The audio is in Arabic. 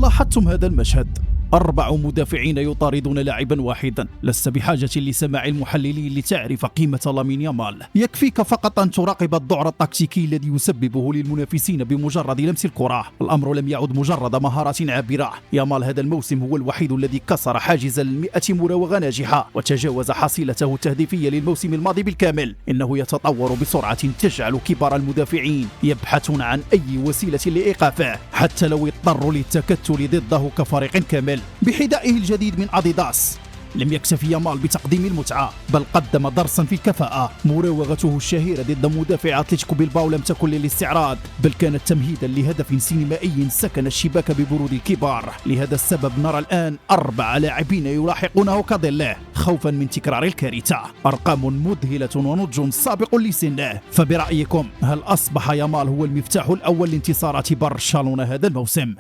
هل لاحظتم هذا المشهد؟ 4 مدافعين يطاردون لاعبا واحدا. لست بحاجة لسماع المحللين لتعرف قيمة لامين يامال، يكفيك فقط أن تراقب الذعر التكتيكي الذي يسببه للمنافسين بمجرد لمس الكرة. الأمر لم يعد مجرد مهارات عابرة، يامال هذا الموسم هو الوحيد الذي كسر حاجز 100 مراوغة ناجحة وتجاوز حصيلته التهديفية للموسم الماضي بالكامل. إنه يتطور بسرعة تجعل كبار المدافعين يبحثون عن أي وسيلة لإيقافه حتى لو اضطروا للتكتل ضده كفريق كامل. بحذائه الجديد من أديداس لم يكتفي يامال بتقديم المتعة، بل قدم درسا في الكفاءة. مراوغته الشهيرة ضد مدافع أتلتيكو بلباو لم تكن للاستعراض، بل كانت تمهيدا لهدف سينمائي سكن الشباك ببرود الكبار. لهذا السبب نرى الآن 4 لاعبين يلاحقونه كظله خوفا من تكرار الكارثة. أرقام مذهلة ونضج سابق لسنه. فبرأيكم هل أصبح يامال هو المفتاح الأول لانتصارات برشلونة هذا الموسم؟